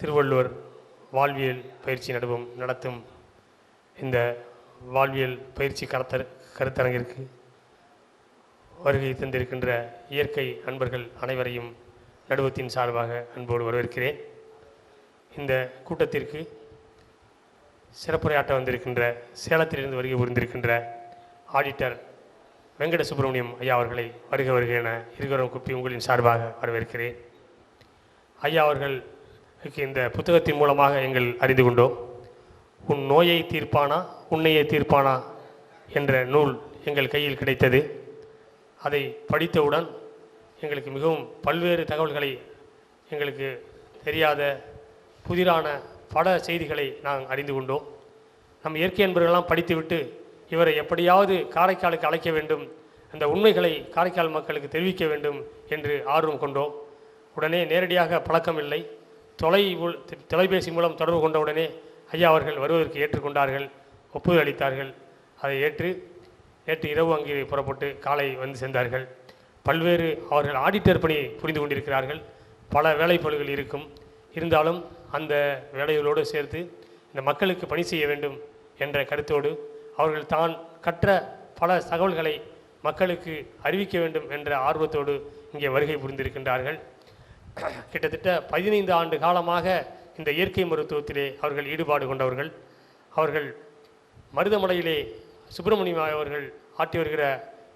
திருவள்ளுவர் வாழ்வியல் பயிற்சி நடத்தும் இந்த வாழ்வியல் பயிற்சி கருத்தரங்கிற்கு வருகை தந்திருக்கின்ற இயற்கை அன்பர்கள் அனைவரையும் நடுவத்தின் சார்பாக அன்போடு வரவேற்கிறேன். இந்த கூட்டத்திற்கு சிறப்புரையாற்ற வந்திருக்கின்ற சேலத்திலிருந்து வருகை புரிந்திருக்கின்ற ஆடிட்டர் வெங்கட சுப்பிரமணியம் ஐயா அவர்களை வருக என இருகரம் குப்பி உங்களின் சார்பாக வரவேற்கிறேன். ஐயா அவர்களுக்கு இந்த புத்தகத்தின் மூலமாக எங்கள் அறிந்து கொண்டோம். உன் நோயை தீர்ப்பானா உன்னையே தீர்ப்பானா என்ற நூல் எங்கள் கையில் கிடைத்தது. அதை படித்தவுடன் எங்களுக்கு மிகவும் பல்வேறு தகவல்களை, எங்களுக்கு தெரியாத புதிரான பல செய்திகளை நாங்கள் அறிந்து கொண்டோம். நம் இயற்கை அன்பர்களெல்லாம் படித்துவிட்டு இவரை எப்படியாவது காரைக்காலுக்கு அழைக்க வேண்டும், அந்த உண்மைகளை காரைக்கால் மக்களுக்கு தெரிவிக்க வேண்டும் என்று ஆர்வம் கொண்டோம். உடனே நேரடியாக பழக்கம் இல்லை, தொலைபேசி மூலம் தொடர்பு கொண்ட உடனே ஐயா அவர்கள் வருவதற்கு ஏற்றுக்கொண்டார்கள், ஒப்புதல் அளித்தார்கள். அதை நேற்று இரவு அங்கே புறப்பட்டு காலை வந்து சேர்ந்தார்கள். பல்வேறு அவர்கள் ஆடிட்டர் பணி புரிந்து கொண்டிருக்கிறார்கள். பல வேலைப்பளுகள் இருந்தாலும் அந்த வேலைகளோடு சேர்த்து இந்த மக்களுக்கு பணி செய்ய வேண்டும் என்ற கருத்தோடு அவர்கள் தான் கற்ற பல தகவல்களை மக்களுக்கு அறிவிக்க வேண்டும் என்ற ஆர்வத்தோடு இங்கே வருகை புரிந்திருக்கின்றார்கள். கிட்டத்தட்ட 15 ஆண்டு காலமாக இந்த இயற்கை மருத்துவத்திலே அவர்கள் ஈடுபாடு கொண்டவர்கள். அவர்கள் மருதமலையிலே சுப்பிரமணியம் அவர்கள் ஆற்றி வருகிற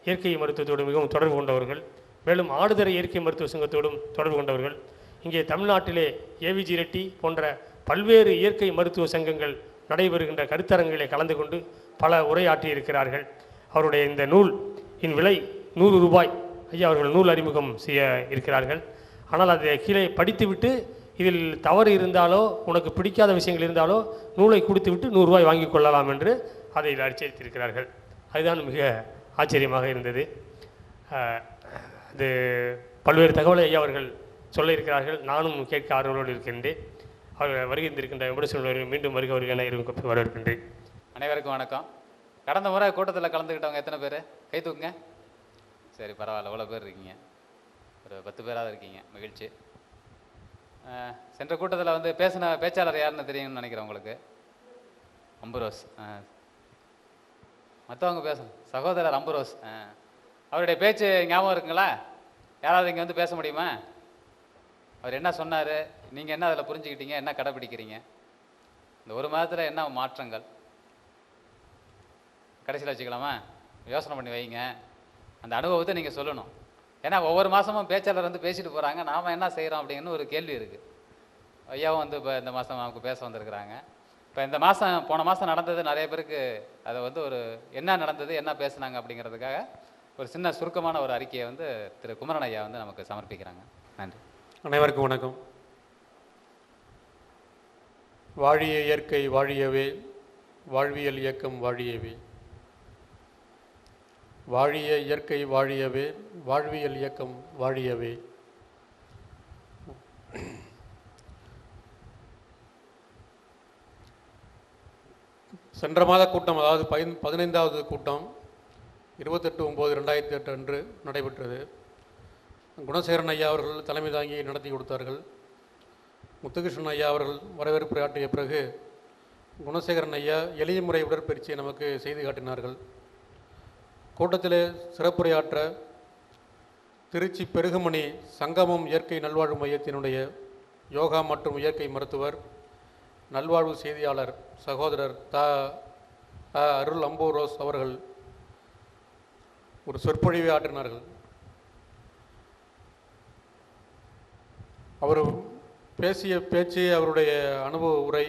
இயற்கை மருத்துவத்தோடு மிகவும் தொடர்பு கொண்டவர்கள். மேலும் ஆடுதுறை இயற்கை மருத்துவ சங்கத்தோடும் தொடர்பு கொண்டவர்கள். இங்கே தமிழ்நாட்டிலே ஏவிஜி ரெட்டி போன்ற பல்வேறு இயற்கை மருத்துவ சங்கங்கள் நடைபெறுகின்ற கருத்தரங்கிலே கலந்து கொண்டு பல உரையாற்றியிருக்கிறார்கள். அவருடைய இந்த நூலின் விலை 100 ரூபாய். ஐயா அவர்கள் நூல் அறிமுகம் செய்ய இருக்கிறார்கள். ஆனால் அதை கீழே படித்துவிட்டு இதில் தவறு இருந்தாலோ உனக்கு பிடிக்காத விஷயங்கள் இருந்தாலோ நூலை கொடுத்துவிட்டு 100 ரூபாய் வாங்கி கொள்ளலாம் என்று அதை அச்சரித்திருக்கிறார்கள். அதுதான் மிக ஆச்சரியமாக இருந்தது. அது பல்வேறு தகவலை ஐயா அவர்கள் சொல்ல இருக்கிறார்கள். நானும் கேட்க ஆர்வலோடு இருக்கின்றேன். அவர்கள் வருகின்றிருக்கின்ற விமர்சனர்கள் மீண்டும் வருக என வரவேற்கின்றேன். அனைவருக்கும் வணக்கம். கடந்த முறை கூட்டத்தில் கலந்துக்கிட்டவங்க எத்தனை பேர் கை தூக்குங்க. சரி, பரவாயில்ல, இவ்வளோ பேர் இருக்கீங்க. ஒரு 10 பேராக இருக்கீங்க, மகிழ்ச்சி. சென்ற கூட்டத்தில் வந்து பேசின பேச்சாளர் யாருன்னு தெரியும்னு நினைக்கிறேன் உங்களுக்கு. அம்புரோஸ். மற்றவங்க பேசணும். சகோதரர் அம்புரோஸ். அவருடைய பேச்சு ஞாபகம் இருக்குங்களா? யாராவது இங்கே வந்து பேச முடியுமா? அவர் என்ன சொன்னார், நீங்கள் என்ன அதில் புரிஞ்சுக்கிட்டீங்க, என்ன கடைப்பிடிக்கிறீங்க, இந்த ஒரு மாதத்தில் என்ன மாற்றங்கள்? கடைசியில் வச்சுக்கலாமா? யோசனை பண்ணி வைங்க. அந்த அனுபவத்தை நீங்கள் சொல்லணும். ஏன்னா ஒவ்வொரு மாதமும் பேச்சாளர் வந்து பேசிட்டு போகிறாங்க, நாம் என்ன செய்கிறோம் அப்படின்னு ஒரு கேள்வி இருக்குது. ஐயாவும் வந்து இப்போ இந்த மாதம் நமக்கு பேச வந்திருக்கிறாங்க. இப்போ இந்த மாதம், போன மாதம் நடந்தது நிறைய பேருக்கு அதை வந்து ஒரு என்ன நடந்தது, என்ன பேசுனாங்க அப்படிங்கிறதுக்காக ஒரு சின்ன சுருக்கமான ஒரு அறிக்கையை வந்து திரு குமரன் ஐயா வந்து நமக்கு சமர்ப்பிக்கிறாங்க. நன்றி. அனைவருக்கும் வணக்கம். வாழிய இயற்கை வாழியவே, வாழ்வியல் இயக்கம் வாழியவே. வாழிய இயற்கை வாழியவே, வாழ்வியல் இயக்கம் வாழியவே. சென்ற மாத கூட்டம், அதாவது 15வது கூட்டம் 28/9/2008 அன்று நடைபெற்றது. குணசேகரன் ஐயா அவர்கள் தலைமை தாங்கி நடத்தி கொடுத்தார்கள். முத்துகிருஷ்ணன் ஐயா அவர்கள் வரவேற்புரையாற்றிய பிறகு குணசேகரன் ஐயா எளிய முறை உடற்பயிற்சியை நமக்கு செய்து காட்டினார்கள். கூட்டத்திலே சிறப்புரையாற்ற திருச்சி பெருகுமணி சங்கமம் இயற்கை நல்வாழ்வு மையத்தினுடைய யோகா மற்றும் இயற்கை மருத்துவர், நல்வாழ்வு செய்தியாளர் சகோதரர் அருள் அம்புரோஸ் அவர்கள் ஒரு சொற்பொழிவை ஆற்றினார்கள். அவர் பேசிய பேச்சு, அவருடைய அனுபவ உரை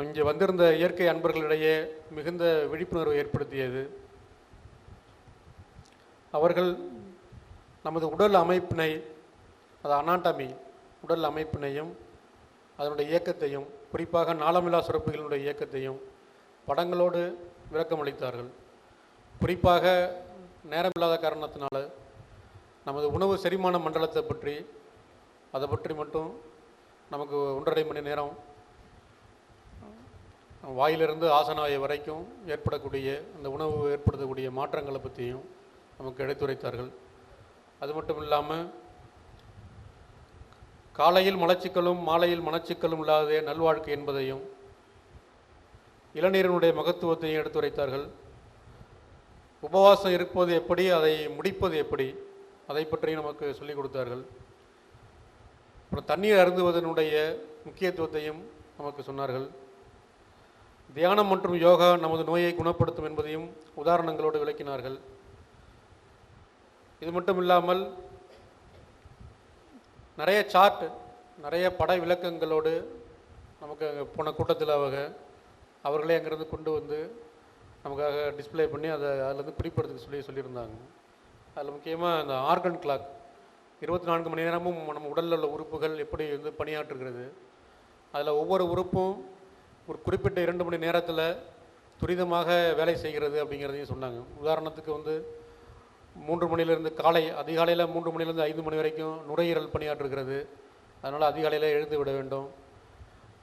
இங்கே வந்திருந்த இயற்கை அன்பர்களிடையே மிகுந்த விழிப்புணர்வை ஏற்படுத்தியது. அவர்கள் நமது உடல் அமைப்பினை, அது அனாட்டமி, உடல் அமைப்பினையும் அதனுடைய இயக்கத்தையும், குறிப்பாக நாளமில்லா சுரப்புகளினுடைய இயக்கத்தையும் படங்களோடு விளக்கமளித்தார்கள். குறிப்பாக நேரமில்லாத காரணத்தினால நமது உணவு செரிமான மண்டலத்தை பற்றி, அதை பற்றி மட்டும் நமக்கு 1.5 மணி நேரம் வாயிலிருந்து ஆசனாய வரைக்கும் ஏற்படக்கூடிய அந்த உணவு ஏற்படுத்தக்கூடிய மாற்றங்களை பற்றியும் நமக்கு எடுத்துரைத்தார்கள். அது மட்டும் இல்லாமல் காலையில் மலச்சிக்கலும் மாலையில் மனச்சிக்கலும் இல்லாததே நல்வாழ்க்கை என்பதையும் இளநீரினுடைய மகத்துவத்தையும் எடுத்துரைத்தார்கள். உபவாசம் இருப்பது எப்படி, அதை முடிப்பது எப்படி, அதை பற்றி நமக்கு சொல்லிக் கொடுத்தார்கள். அப்புறம் தண்ணீர் அருந்துவதனுடைய முக்கியத்துவத்தையும் நமக்கு சொன்னார்கள். தியானம் மற்றும் யோகா நமது நோயை குணப்படுத்தும் என்பதையும் உதாரணங்களோடு விளக்கினார்கள். இது மட்டும் இல்லாமல் நிறைய சார்ட், நிறைய பட விளக்கங்களோடு நமக்கு அங்கே போன கூட்டத்தில் அவர்களே அங்கேருந்து கொண்டு வந்து நமக்காக டிஸ்பிளே பண்ணி அதிலேருந்து குறிப்பிடறதுக்கு சொல்லியிருந்தாங்க. அதில் முக்கியமாக அந்த ஆர்கன் கிளாக் 24 மணி நேரமும் நம்ம உடலில் உள்ள உறுப்புகள் எப்படி வந்து பணியாற்றுகிறது, அதில் ஒவ்வொரு உறுப்பும் ஒரு குறிப்பிட்ட 2 மணி நேரத்தில் துரிதமாக வேலை செய்கிறது அப்படிங்கிறதையும் சொன்னாங்க. உதாரணத்துக்கு வந்து 3 மணிலேருந்து அதிகாலையில் 3 மணிலேருந்து 5 மணி வரைக்கும் நுரையீரல் பணியாற்றுகிறது. அதனால் அதிகாலையில் எழுந்து விட வேண்டும்.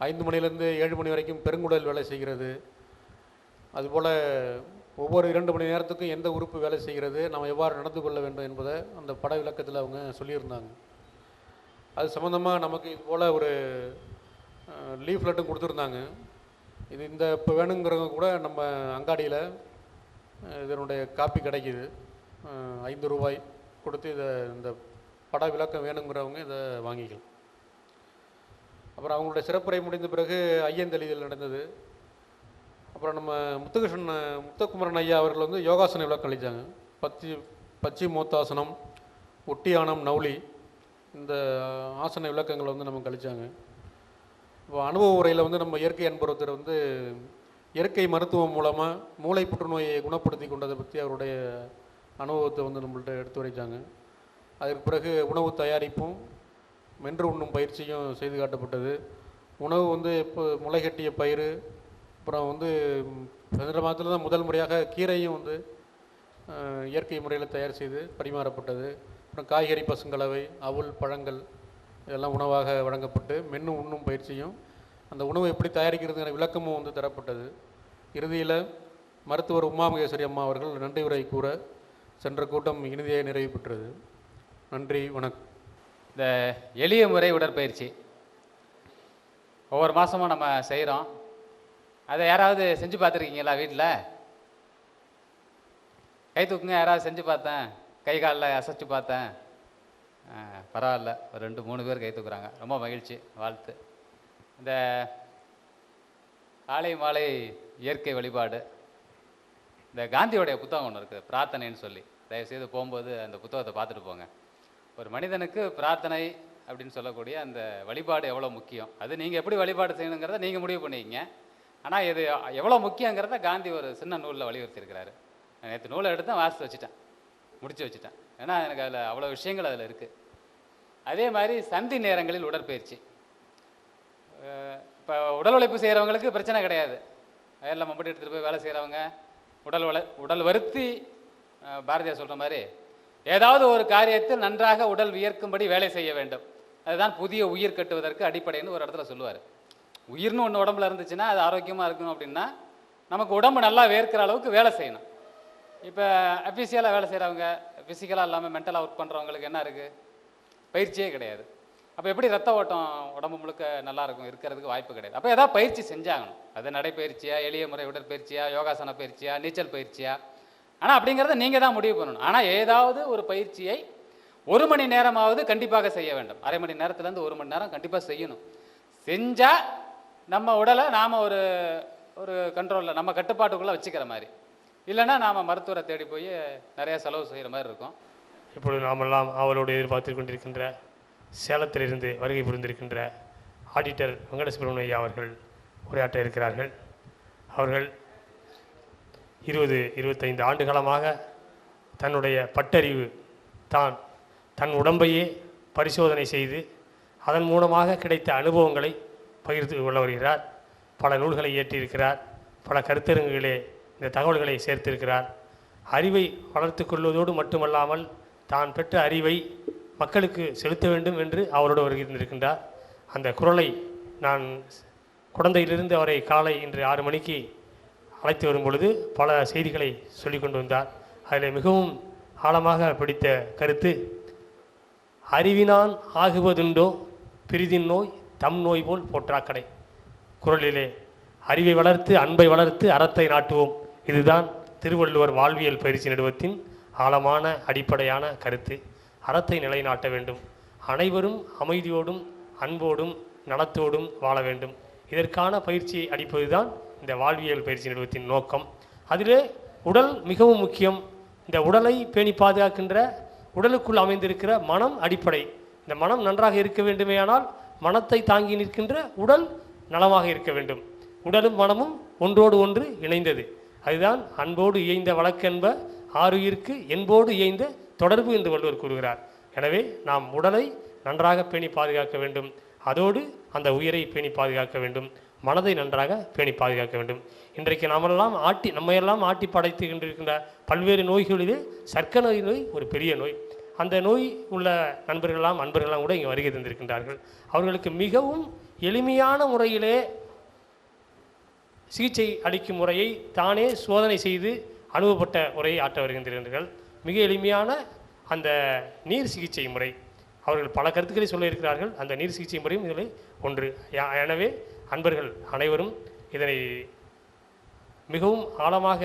5 மணிலேருந்து 7 மணி வரைக்கும் பெருங்குடல் வேலை செய்கிறது. அதுபோல் ஒவ்வொரு 2 மணி நேரத்துக்கும் எந்த உறுப்பு வேலை செய்கிறது, நாம் எவ்வாறு நடந்து கொள்ள வேண்டும் என்பதை அந்த பட விளக்கத்தில் அவங்க சொல்லியிருந்தாங்க. அது சம்மந்தமாக நமக்கு இது போல் ஒரு லீஃப்லெட்டும் கொடுத்துருந்தாங்க. இது இப்போ வேணுங்கிறவங்க கூட நம்ம அங்காடியில் இதனுடைய காப்பி கிடைக்கிது. 5 ரூபாய் கொடுத்து இந்த பட விளக்கம் வேணுங்கிறவங்க இதை வாங்கிக்கலாம். அப்புறம் அவங்களுடைய சிறப்புரை முடிந்த பிறகு ஐயந்தெளிதல் நடந்தது. அப்புறம் நம்ம முத்துக்குமரன் ஐயா அவர்கள் வந்து யோகாசன விளக்கம் அளித்தாங்க. பச்சிமோத்தாசனம், ஒட்டியானம், நவுலி, இந்த ஆசன விளக்கங்களை வந்து நமக்கு அளித்தாங்க. இப்போ அனுபவ உரையில் வந்து நம்ம இயற்கை அன்புறத்தர் வந்து இயற்கை மருத்துவம் மூலமாக மூளை புற்றுநோயை குணப்படுத்தி கொண்டதை பற்றி அவருடைய அனுபவத்தை வந்து நம்மள்கிட்ட எடுத்து உரைத்தாங்க. அதற்கு பிறகு உணவு தயாரிப்பும் மென்று உண்ணும் பயிற்சியும் செய்து காட்டப்பட்டது. உணவு வந்து இப்போ முளைகட்டிய பயிர், அப்புறம் வந்து சென்ற மாதத்தில் தான் முதல் முறையாக கீரையும் வந்து இயற்கை முறையில் தயார் செய்து பரிமாறப்பட்டது. அப்புறம் காய்கறி பசுங்கலவை, அவல், பழங்கள் இதெல்லாம் உணவாக வழங்கப்பட்டு மென்று உண்ணும் பயிற்சியும் அந்த உணவு எப்படி தயாரிக்கிறதுங்கிற விளக்கமும் வந்து தரப்பட்டது. இறுதியில் மருத்துவர் உமாமகேஸ்வரி அம்மா அவர்கள் நன்றி உரை கூற சென்ற கூட்டம் இனிதே நிறைவு பெற்றது. நன்றி, வணக்கம். இந்த எளிய முறை உடற்பயிற்சி ஒவ்வொரு மாதமும் நம்ம செய்கிறோம். அதை யாராவது செஞ்சு பார்த்துருக்கீங்களா? வீட்டில் கை தூக்குங்க. யாராவது செஞ்சு பார்த்தேன், கை காலில் அசைச்சு பார்த்தேன். பரவாயில்ல, ஒரு 2-3 பேர் கை தூக்குறாங்க. ரொம்ப மகிழ்ச்சி, வாழ்த்து. இந்த காலை மாலை இயற்கை வழிபாடு, இந்த காந்தியோடைய புத்தகம் ஒன்று இருக்குது, பிரார்த்தனைன்னு சொல்லி. தயவுசெய்து போகும்போது அந்த புத்தகத்தை பார்த்துட்டு போங்க. ஒரு மனிதனுக்கு பிரார்த்தனை அப்படின்னு சொல்லக்கூடிய அந்த வழிபாடு எவ்வளோ முக்கியம், அது நீங்கள் எப்படி வழிபாடு செய்யணுங்கிறத நீங்கள் முடிவு பண்ணிக்கிங்க. ஆனால் இது எவ்வளோ முக்கியங்கிறத காந்தி ஒரு சின்ன நூலில் வலியுறுத்தியிருக்கிறாரு. நான் நேற்று நூலை எடுத்து வாசித்து வச்சுட்டேன், முடிச்சு வச்சுட்டேன். ஏன்னா எனக்கு அதில் அவ்வளோ விஷயங்கள் அதில் இருக்குது. அதே மாதிரி சந்தி நேரங்களில் உடற்பயிற்சி. இப்போ உடல் உழைப்பு செய்கிறவங்களுக்கு பிரச்சனை கிடையாது. வயலில் மம்பட்டி எடுத்துகிட்டு போய் வேலை செய்கிறவங்க, உடல் வருத்தி பாரதியார் சொல்கிற மாதிரி ஏதாவது ஒரு காரியத்தில் நன்றாக உடல் வியர்க்கும்படி வேலை செய்ய வேண்டும். அதுதான் புதிய உயிர் கட்டுவதற்கு அடிப்படைன்னு ஒரு இடத்துல சொல்லுவார். உயிர்னு ஒன்று உடம்புல இருந்துச்சுன்னா அது ஆரோக்கியமாக இருக்கணும் அப்படின்னா நமக்கு உடம்பு நல்லா வேர்க்கிற அளவுக்கு வேலை செய்யணும். இப்போ அஃபிஷியலாக வேலை செய்கிறவங்க, ஃபிசிக்கலாக இல்லாமல் மென்டலாக ஒர்க் பண்ணுறவங்களுக்கு என்ன இருக்குது? பயிற்சியே கிடையாது. அப்போ எப்படி ரத்த ஓட்டம் உடம்பு முழுக்க நல்லாயிருக்கும்? இருக்கிறதுக்கு வாய்ப்பு கிடையாது. அப்போ ஏதாவது பயிற்சி செஞ்சாகணும். அது நடைப்பயிற்சியா, எளிய முறை உடற்பயிற்சியா, யோகாசன பயிற்சியா, நீச்சல் பயிற்சியா? ஆனால் அப்படிங்கிறத நீங்கள் தான் முடிவு பண்ணணும். ஆனால் ஏதாவது ஒரு பயிற்சியை 1 மணி நேரமாவது கண்டிப்பாக செய்ய வேண்டும். அரை மணி நேரத்துலேருந்து 1 மணி நேரம் கண்டிப்பாக செய்யணும். செஞ்சால் நம்ம உடலை நாம் ஒரு கண்ட்ரோலில், நம்ம கட்டுப்பாட்டுக்குள்ளே வச்சுக்கிற மாதிரி. இல்லைன்னா நாம் மருத்துவரை தேடி போய் நிறையா செலவு செய்கிற மாதிரி இருக்கும். இப்பொழுது நாமெல்லாம் அவளோடு எதிர்பார்த்து கொண்டிருக்கின்ற சேலத்திலிருந்து வருகை புரிந்திருக்கின்ற ஆடிட்டர் வெங்கட சுப்பிரமணியம் ஐயா அவர்கள் உரையாற்ற இருக்கிறார்கள். அவர்கள் 20-25 ஆண்டுகாலமாக தன்னுடைய பட்டறிவு, தன் உடம்பையே பரிசோதனை செய்து அதன் மூலமாக கிடைத்த அனுபவங்களை பகிர்ந்து கொள்ள வருகிறார். பல நூல்களை இயற்றியிருக்கிறார். பல கருத்தரங்குகளே இந்த தகவல்களை சேர்த்திருக்கிறார். அறிவை வளர்த்து கொள்வதோடு மட்டுமல்லாமல் தான் பெற்ற அறிவை மக்களுக்கு செலுத்த வேண்டும் என்று அவரோடு வருகின்றிருக்கின்றார். அந்த குரலை நான் குழந்தையிலிருந்து அவரை காலை இன்று 6 மணிக்கு அழைத்து வரும் பொழுது பல செய்திகளை சொல்லி கொண்டு வந்தார். அதில் மிகவும் ஆழமாக பிடித்த கருத்து, அறிவினான் ஆகுவதுண்டோ பிரிதின் நோய் தம் நோய் போல் போற்றாக்கடை. குறளிலே அறிவை வளர்த்து அன்பை வளர்த்து அறத்தை நாட்டுவோம். இதுதான் திருவள்ளுவர் வாழ்வியல் பயிற்சி நடுவத்தின் ஆழமான அடிப்படையான கருத்து. அறத்தை நிலைநாட்ட வேண்டும். அனைவரும் அமைதியோடும் அன்போடும் நலத்தோடும் வாழ வேண்டும். இதற்கான பயிற்சியை அளிப்பதுதான் இந்த வாழ்வியல் பயிற்சி நிறுவனத்தின் நோக்கம். அதிலே உடல் மிகவும் முக்கியம். இந்த உடலை பேணி பாதுகாக்கின்ற உடலுக்குள் அமைந்திருக்கிற மனம் அடிப்படை. இந்த மனம் நன்றாக இருக்க வேண்டுமேயானால் மனத்தை தாங்கி நிற்கின்ற உடல் நலமாக இருக்க வேண்டும். உடலும் மனமும் ஒன்றோடு ஒன்று இணைந்தது. அதுதான் அன்போடு இயைந்த வழக்கென்ப ஆருயிருக்கு என்போடு இயைந்த தொடர்பு என்று வள்ளுவர் கூறுகிறார். எனவே நாம் உடலை நன்றாக பேணி பாதுகாக்க வேண்டும். அதோடு அந்த உயிரை பேணி பாதுகாக்க வேண்டும். மனதை நன்றாக பேணி பாதுகாக்க வேண்டும். இன்றைக்கு நம்மையெல்லாம் ஆட்டி படைத்துகின்றிருக்கின்ற பல்வேறு நோய்களிலே சர்க்கரை நோய் ஒரு பெரிய நோய். அந்த நோய் உள்ள அன்பர்களெல்லாம் கூட இங்கே வருகை தந்திருக்கின்றார்கள். அவர்களுக்கு மிகவும் எளிமையான முறையிலே சிகிச்சை அளிக்கும் முறையை தானே சோதனை செய்து அனுபவப்பட்ட முறையை ஆட்ட வருகின்றார்கள். மிக எளிமையான அந்த நீர் சிகிச்சை முறை. அவர்கள் பல கருத்துக்களை சொல்ல இருக்கிறார்கள். அந்த நீர் சிகிச்சை முறையும் இதில் ஒன்று. எனவே அன்பர்கள் அனைவரும் இதனை மிகவும் ஆழமாக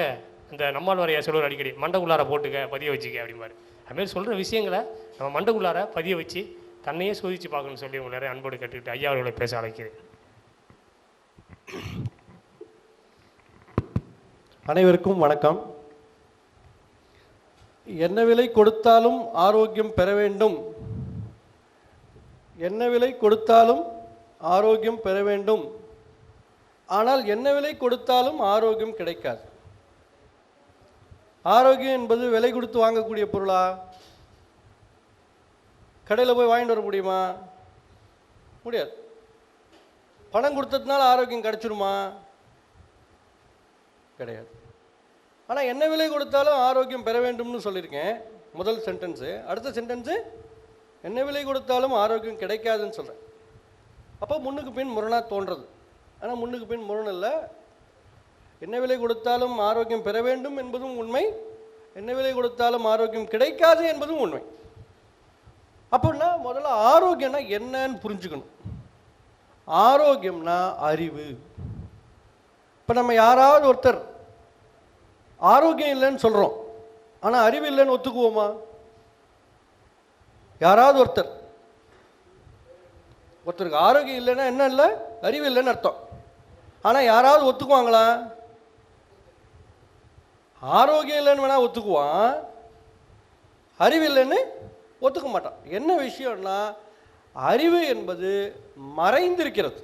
இந்த நம்மாழ்வாரையா சொல்லுவார் அடிக்கடி, மண்டக்குள்ளார போட்டுக்க பதிய வச்சுக்க அப்படிம்பாரு. அதுமாரி சொல்கிற விஷயங்களை நம்ம மண்டக்குள்ளார பதிய வச்சு தன்னையே சோதித்து பார்க்கணும்னு சொல்லி உங்களை அன்போடு கேட்டுக்கிட்டு ஐயா அவர்களை பேச அழைக்கிறேன். அனைவருக்கும் வணக்கம். என்ன விலை கொடுத்தாலும் ஆரோக்கியம் பெற வேண்டும், என்ன விலை கொடுத்தாலும் ஆரோக்கியம் பெற வேண்டும். ஆனால் என்ன விலை கொடுத்தாலும் ஆரோக்கியம் கிடைக்காது. ஆரோக்கியம் என்பது விலை கொடுத்து வாங்கக்கூடிய பொருளா? கடையில் போய் வாங்கிட்டு வர முடியுமா? முடியாது. பணம் கொடுத்ததுனால ஆரோக்கியம் கிடைச்சிருமா? கிடையாது. ஆனால் என்ன விலை கொடுத்தாலும் ஆரோக்கியம் பெற வேண்டும்னு சொல்லியிருக்கேன் முதல் சென்டென்ஸு. அடுத்த சென்டென்ஸு என்ன விலை கொடுத்தாலும் ஆரோக்கியம் கிடைக்காதுன்னு சொல்கிறேன். அப்போ முன்னுக்கு பின் முரணாக தோன்றது. ஆனால் முன்னுக்கு பின் முரண் இல்லை. என்ன விலை கொடுத்தாலும் ஆரோக்கியம் பெற வேண்டும் என்பதும் உண்மை, என்ன விலை கொடுத்தாலும் ஆரோக்கியம் கிடைக்காது என்பதும் உண்மை. அப்படின்னா முதல்ல ஆரோக்கியம்னா என்னன்னு புரிஞ்சுக்கணும். ஆரோக்கியம்னா அறிவு. இப்போ நம்ம யாராவது ஒருத்தர் ஆரோக்கியம் இல்லைன்னு சொல்கிறோம், ஆனால் அறிவு இல்லைன்னு ஒத்துக்குவோமா? யாராவது ஒருத்தருக்கு ஆரோக்கியம் இல்லைன்னா என்ன இல்லை, அறிவு இல்லைன்னு அர்த்தம். ஆனால் யாராவது ஒத்துக்குவாங்களா? ஆரோக்கியம் இல்லைன்னு வேணா ஒத்துக்குவான், அறிவு இல்லைன்னு ஒத்துக்க மாட்டான். என்ன விஷயம்னா அறிவு என்பது மறைந்திருக்கிறது.